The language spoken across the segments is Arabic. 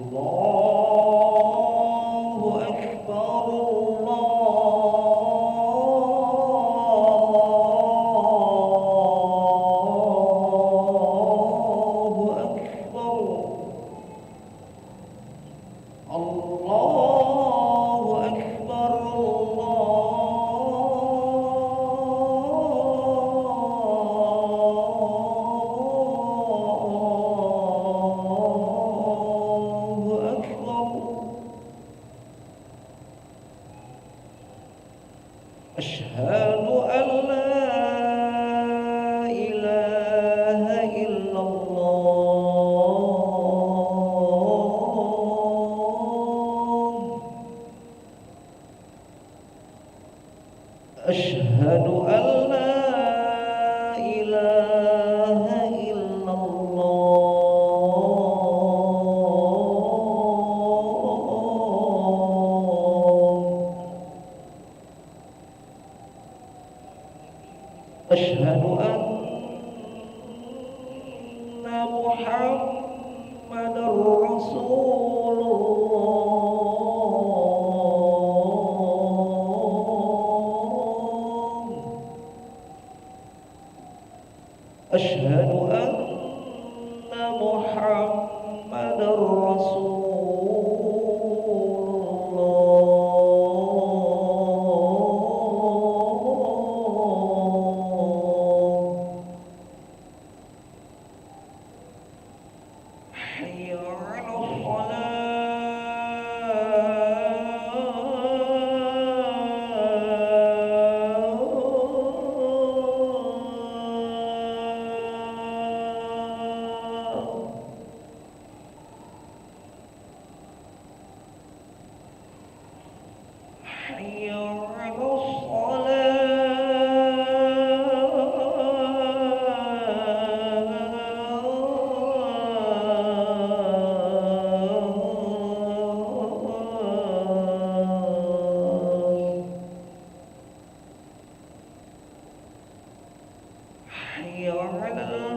الله أكبر الله أكبر الله أكبر الله أكبر. أشهد أن لا إله إلا الله. أشهد أن لا إله إلا الله. أشهد أن محمدا رسول الله. أشهد أن محمدا رسول الله. حي على الصلاة. حي على الصلاة. حي على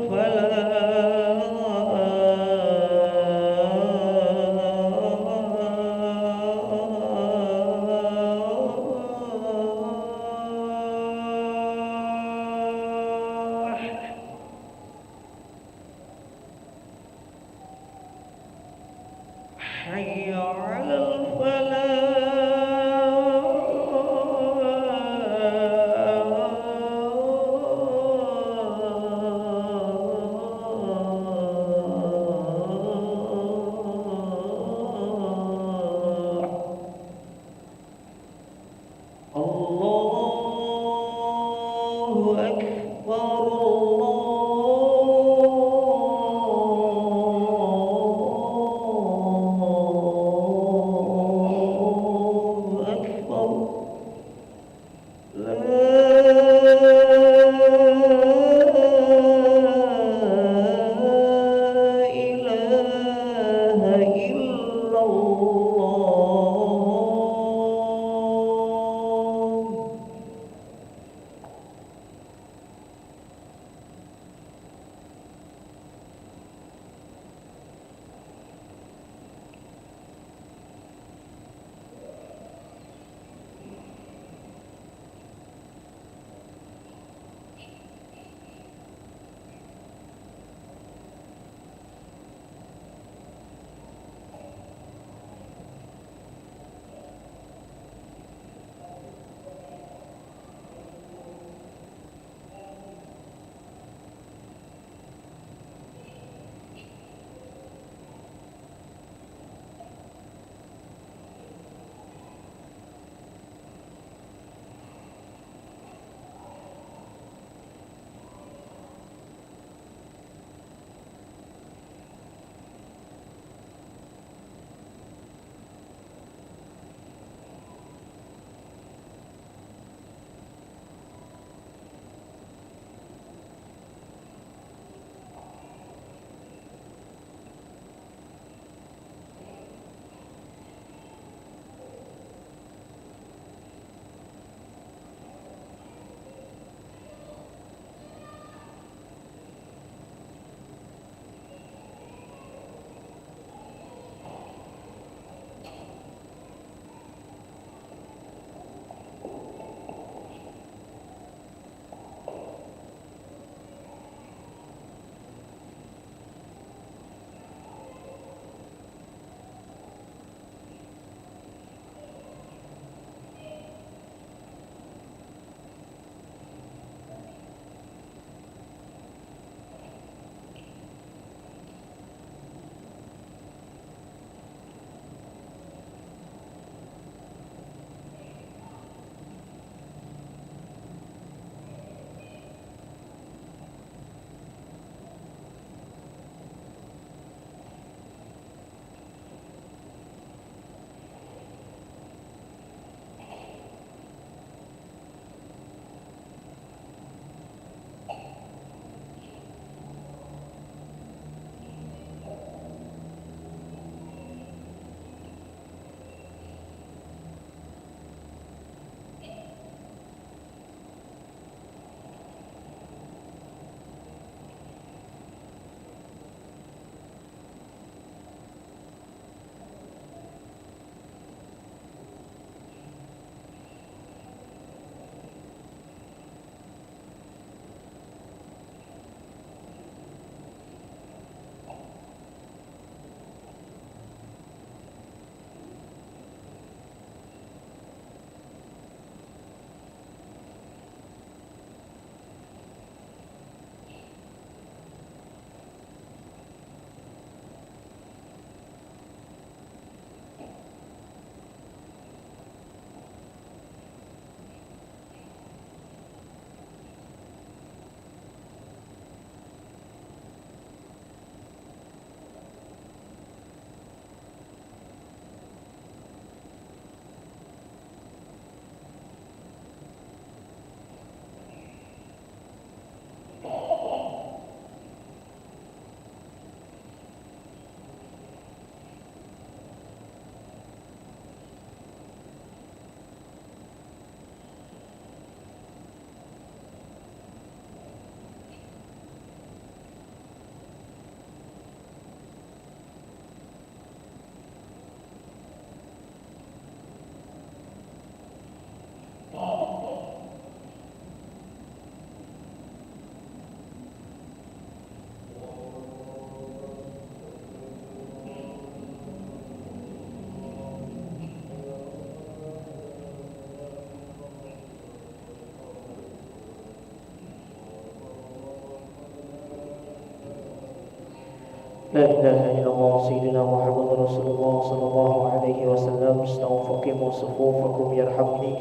لا إله إلا الله سيدنا محمد رسول الله صلى الله عليه وسلم. استووا فقيموا صفوفكم يرحمني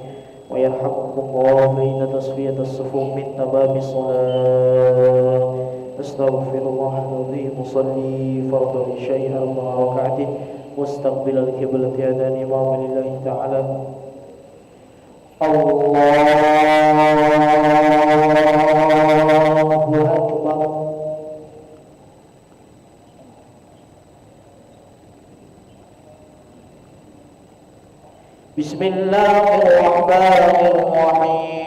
ويرحمكم الله، فإن تصفية الصفوف من تمام الصلاة. أستغفر الله العظيم. أصلي فرض العشاء 4 ركعات مستقبل القبلة أذان إمام لله تعالى. الله أكبر. بسم الله الرحمن الرحيم.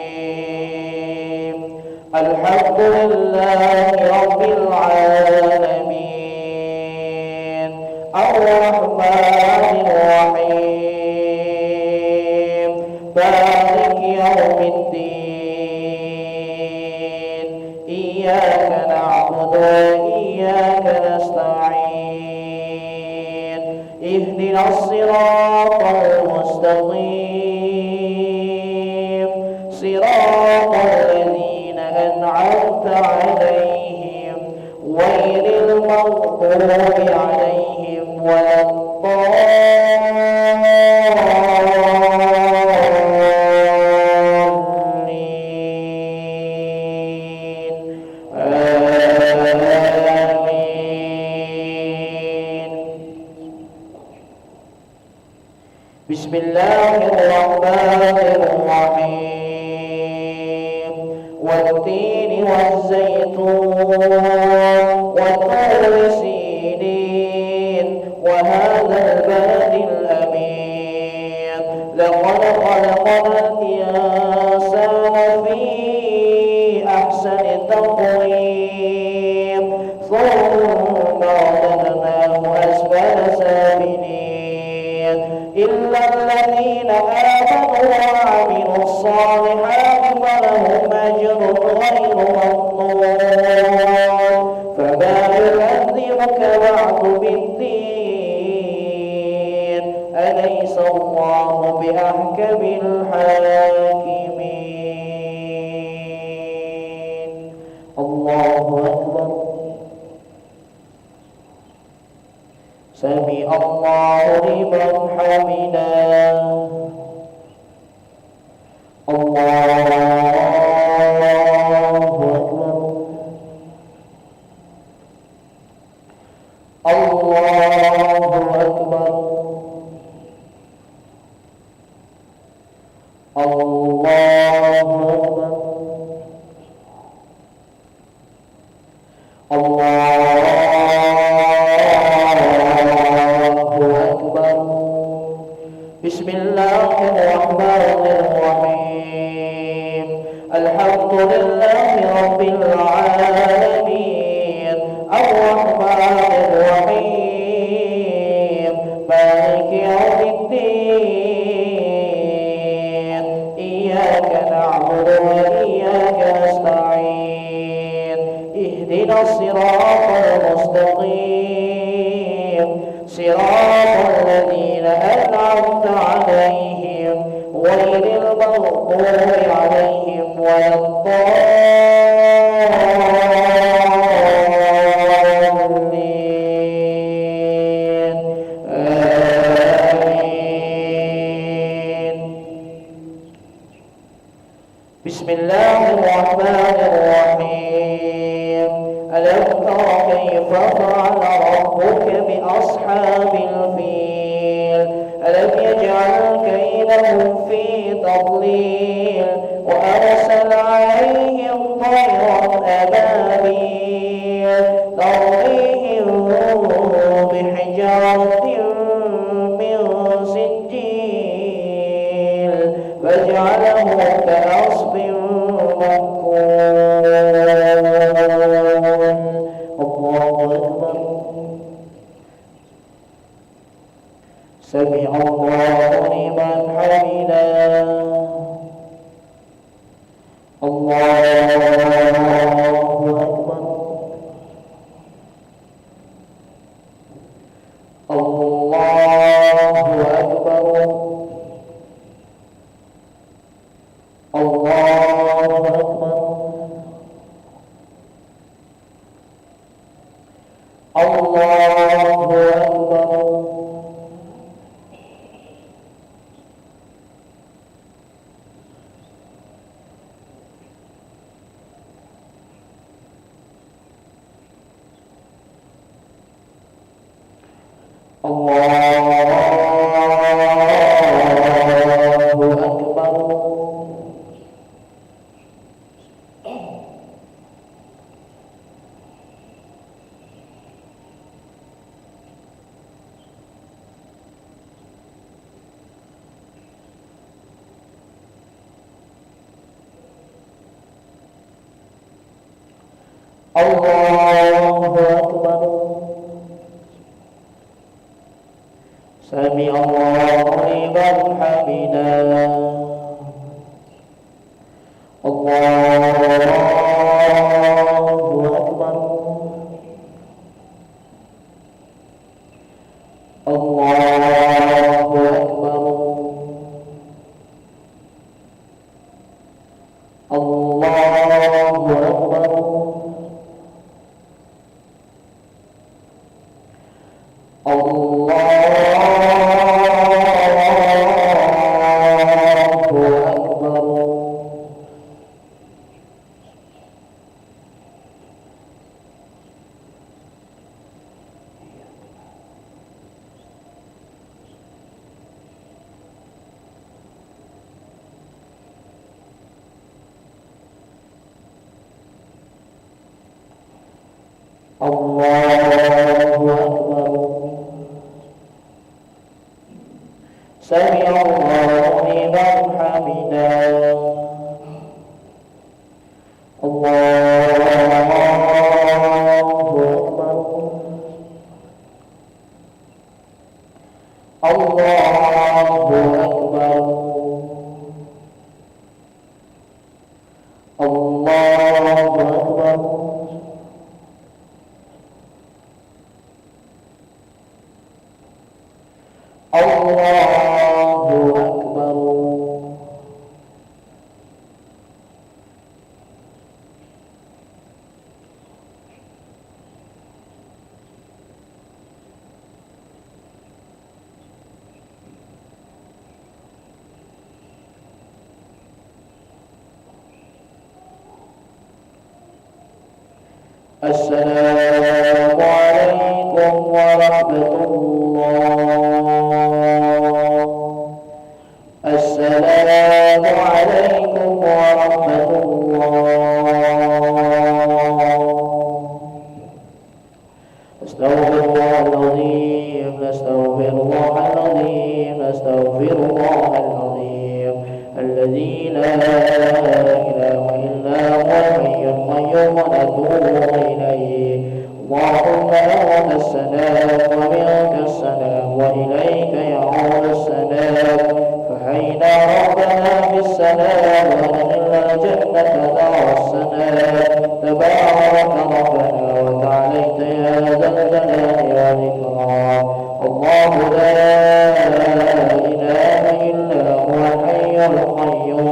الحمد لله رب العالمين، الرحمن الرحيم، مالك يوم الدين. إياك نعبد وإياك نستعين. اهدنا الصراط المستقيم، صراط الذين أنعمت عليهم غير المغضوب عليهم ولا الضالين. آمين. بسم الله الرحمن الرحيم. والتين والزيتون وطور سينين وهذا البلد الأمين. لقد خلقنا الإنسان في أحسن تقويم، ثم رددناه أسفل سافلين. إلا الذين آمنوا وعملوا الصالحات فلهم أجر غير ممنون. فما يكذبك بعد بالدين، أليس الله بأحكم الحاكمين. الله أكبر. سمع الله لمن حمده. الله أكبر. الله أكبر. الله أكبر. الله أكبر. بسم الله الرحمن الرحيم. الحمد لله رب العالمين، الرحمن الرحيم، مالك يوم الدين. إياك نعبد وإياك نستعين. اهدنا الصراط المستقيم، صراط الذين أنعمت عليهم غير المغضوب عليهم ولا الضالين. آمين. بسم الله الرحمن الرحيم. ألم تر كيف فعل ربك بأصحاب الفيل؟ ألم يجعل كيدهم في تضليل، وأرسل عليهم طيرا أبابيل ترميهم بحجارة من سجيل فجعله كعصف مأكول. الله أكبر. سمع الله لمن حمده. الله أكبر. الله أكبر. الله أكبر. الله الله أكبر. الله أكبر. سمع الله لمن حمده. الله أكبر. الله أكبر. الله أكبر. الله أكبر. سمع الله لمن حمده. الله أكبر. الله أكبر. الله أكبر. الله أكبر. السلام عليكم ورحمة الله. السلام عليكم ورحمة الله. أستغفر الله العظيم. أستغفر الله العظيم. أستغفر الله العظيم الذي لا إله إلا هو الحي القيوم ونتوب إليه. اللهم أنت السلام ومنك السلام وإليك يعود السلام. فحينا ربنا بالسلام وأدخلنا الجنة دار السلام. تبارك ربنا وتعاليت يا ذا الجلال والإكرام. الله لا إله إلا هو الحي القيوم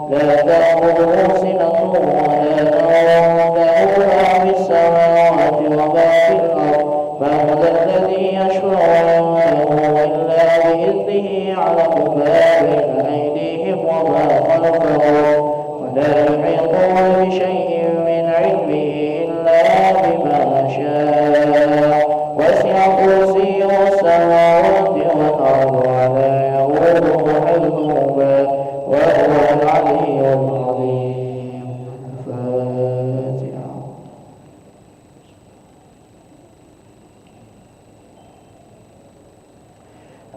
لا تأخذه سنة ولا نوم له ما في السماوات وما في الأرض. من ذا الذي يشفع عنده إلا بإذنه يعلم ما بين أيديهم وما خلفهم ولا يحيطون بشيء من علمه إلا بما شاء. وسع كرسيه السماوات والأرض ولا يؤوده حفظهما وهو العلي العظيم. الفاتحة.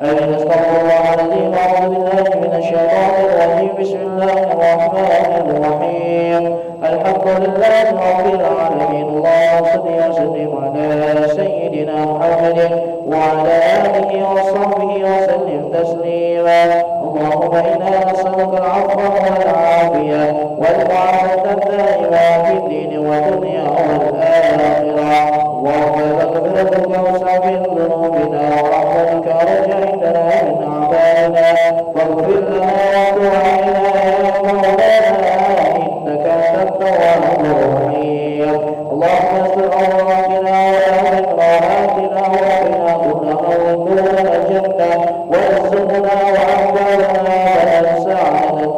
أمين. استغفر الله العظيم. أعوذ بالله من الشيطان الرجيم. بسم الله الرحمن الرحيم. الحمد لله رب العالمين. اللهم صل وسلم على سيدنا محمد وعلى آله وصحبه وسلم تسليما. اللهم إنا نسألك العفو والعافية والمعافاة الدائمة في الدين والدنيا والآخرة. اللهم مغفرتك أوسع من ذنوبنا ورحمتك أرجى عندنا من أعمالنا. فاغفر لنا وتب علينا يا مولانا إنك أنت التواب الرحيم. اللهم استر عوراتنا وآمن روعاتنا وقنا كل خوف دون الجنة وارزقنا وأموالنا فلا سعادة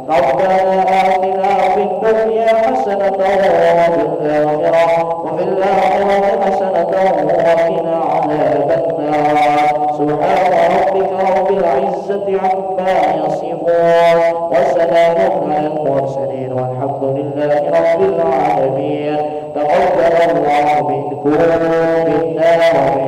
ربنا آتنا في الدنيا حسنة وفي الآخرة حسنة وقنا عذاب النار. سبحان ربك رب العزة عما يصفون وسلام على المرسلين والحمد لله رب العالمين. تقبل الله منكم منا ومن